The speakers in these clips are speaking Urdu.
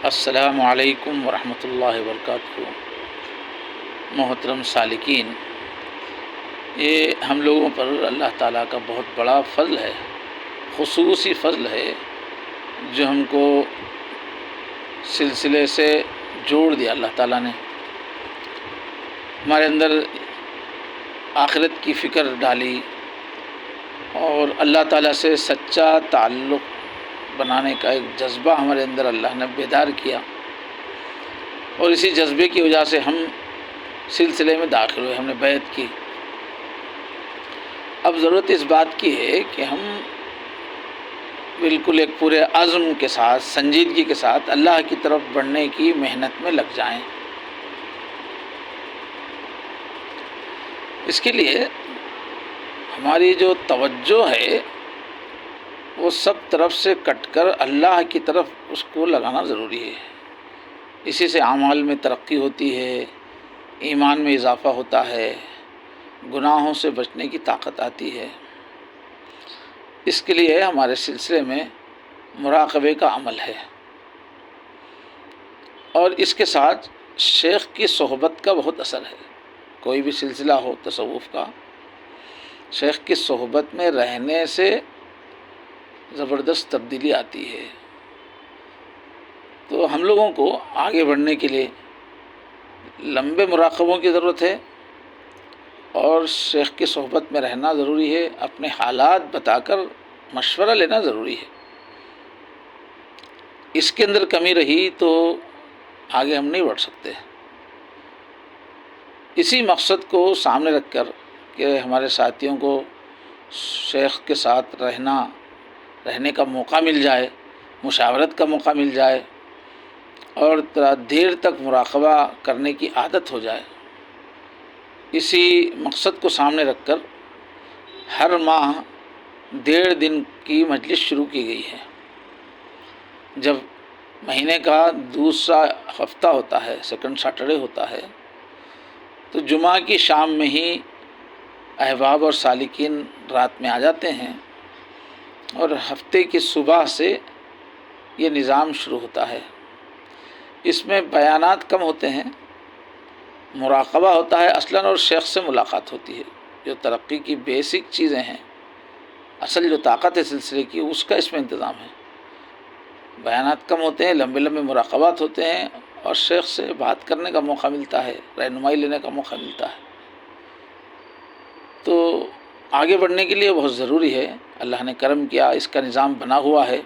السلام علیکم ورحمۃ اللہ وبرکاتہ۔ محترم سالکین، یہ ہم لوگوں پر اللہ تعالیٰ کا بہت بڑا فضل ہے، خصوصی فضل ہے جو ہم کو سلسلے سے جوڑ دیا اللہ تعالیٰ نے، ہمارے اندر آخرت کی فکر ڈالی اور اللہ تعالیٰ سے سچا تعلق بنانے کا ایک جذبہ ہمارے اندر اللہ نے بیدار کیا، اور اسی جذبے کی وجہ سے ہم سلسلے میں داخل ہوئے، ہم نے بیعت کی۔ اب ضرورت اس بات کی ہے کہ ہم بالکل ایک پورے عزم کے ساتھ، سنجیدگی کے ساتھ اللہ کی طرف بڑھنے کی محنت میں لگ جائیں۔ اس کے لیے ہماری جو توجہ ہے وہ سب طرف سے کٹ کر اللہ کی طرف اس کو لگانا ضروری ہے۔ اسی سے اعمال میں ترقی ہوتی ہے، ایمان میں اضافہ ہوتا ہے، گناہوں سے بچنے کی طاقت آتی ہے۔ اس کے لیے ہمارے سلسلے میں مراقبے کا عمل ہے، اور اس کے ساتھ شیخ کی صحبت کا بہت اثر ہے۔ کوئی بھی سلسلہ ہو تصوف کا، شیخ کی صحبت میں رہنے سے زبردست تبدیلی آتی ہے۔ تو ہم لوگوں کو آگے بڑھنے کے لیے لمبے مراقبوں کی ضرورت ہے، اور شیخ کی صحبت میں رہنا ضروری ہے، اپنے حالات بتا کر مشورہ لینا ضروری ہے۔ اس کے اندر کمی رہی تو آگے ہم نہیں بڑھ سکتے۔ اسی مقصد کو سامنے رکھ کر کہ ہمارے ساتھیوں کو شیخ کے ساتھ رہنے کا موقع مل جائے، مشاورت کا موقع مل جائے، اور دیر تک مراقبہ کرنے کی عادت ہو جائے، اسی مقصد کو سامنے رکھ کر ہر ماہ 1.5 دن کی مجلس شروع کی گئی ہے۔ جب مہینے کا دوسرا ہفتہ ہوتا ہے، سیکنڈ سیٹرڈے ہوتا ہے، تو جمعہ کی شام میں ہی احباب اور سالکین رات میں آ جاتے ہیں، اور ہفتے کی صبح سے یہ نظام شروع ہوتا ہے۔ اس میں بیانات کم ہوتے ہیں، مراقبہ ہوتا ہے اصلاً، اور شیخ سے ملاقات ہوتی ہے، جو ترقی کی بیسک چیزیں ہیں، اصل جو طاقت ہے سلسلے کی، اس کا اس میں انتظام ہے۔ بیانات کم ہوتے ہیں، لمبے لمبے مراقبات ہوتے ہیں، اور شیخ سے بات کرنے کا موقع ملتا ہے، رہنمائی لینے کا موقع ملتا ہے۔ تو آگے بڑھنے کے لیے بہت ضروری ہے، اللہ نے کرم کیا، اس کا نظام بنا ہوا ہے۔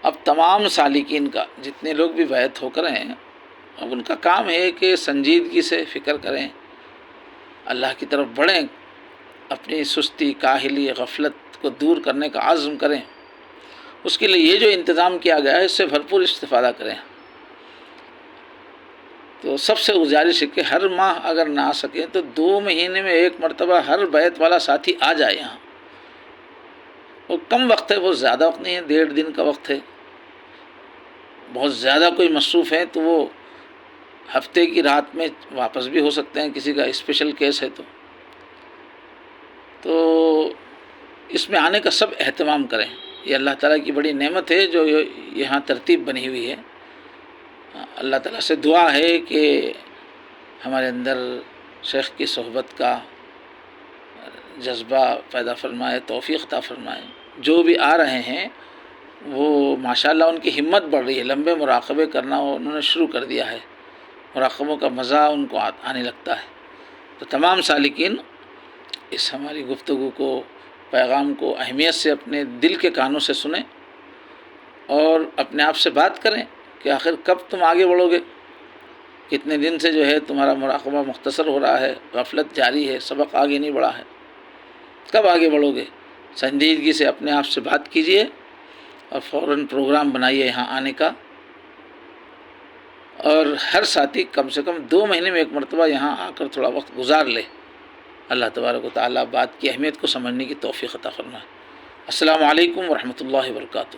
اب تمام سالکین کا، جتنے لوگ بھی بیعت ہو کر ہیں، اب ان کا کام ہے کہ سنجیدگی سے فکر کریں، اللہ کی طرف بڑھیں، اپنی سستی، کاہلی، غفلت کو دور کرنے کا عزم کریں۔ اس کے لیے یہ جو انتظام کیا گیا ہے، اس سے بھرپور استفادہ کریں۔ تو سب سے گزارش ہے کہ ہر ماہ اگر نہ آ سکیں تو 2 مہینے میں 1 مرتبہ ہر بیعت والا ساتھی آ جائے یہاں۔ وہ کم وقت ہے، بہت زیادہ وقت نہیں ہے، 1.5 دن کا وقت ہے۔ بہت زیادہ کوئی مصروف ہے تو وہ ہفتے کی رات میں واپس بھی ہو سکتے ہیں، کسی کا اسپیشل کیس ہے تو اس میں آنے کا سب اہتمام کریں۔ یہ اللہ تعالیٰ کی بڑی نعمت ہے جو یہاں ترتیب بنی ہوئی ہے۔ اللہ تعالیٰ سے دعا ہے کہ ہمارے اندر شیخ کی صحبت کا جذبہ پیدا فرمائے، توفیق عطا فرمائے۔ جو بھی آ رہے ہیں وہ ماشاءاللہ ان کی ہمت بڑھ رہی ہے، لمبے مراقبے کرنا انہوں نے شروع کر دیا ہے، مراقبوں کا مزہ ان کو آنے لگتا ہے۔ تو تمام سالکین اس ہماری گفتگو کو، پیغام کو اہمیت سے اپنے دل کے کانوں سے سنیں، اور اپنے آپ سے بات کریں کہ آخر کب تم آگے بڑھو گے؟ کتنے دن سے جو ہے تمہارا مراقبہ مختصر ہو رہا ہے، غفلت جاری ہے، سبق آگے نہیں بڑھا ہے، کب آگے بڑھو گے؟ سنجیدگی سے اپنے آپ سے بات کیجئے، اور فوراً پروگرام بنائیے یہاں آنے کا، اور ہر ساتھی کم سے کم 2 مہینے میں 1 مرتبہ یہاں آ کر تھوڑا وقت گزار لے۔ اللہ تبارک و تعالیٰ بات کی اہمیت کو سمجھنے کی توفیق عطا فرمائے۔ السلام علیکم ورحمۃ اللہ وبرکاتہ۔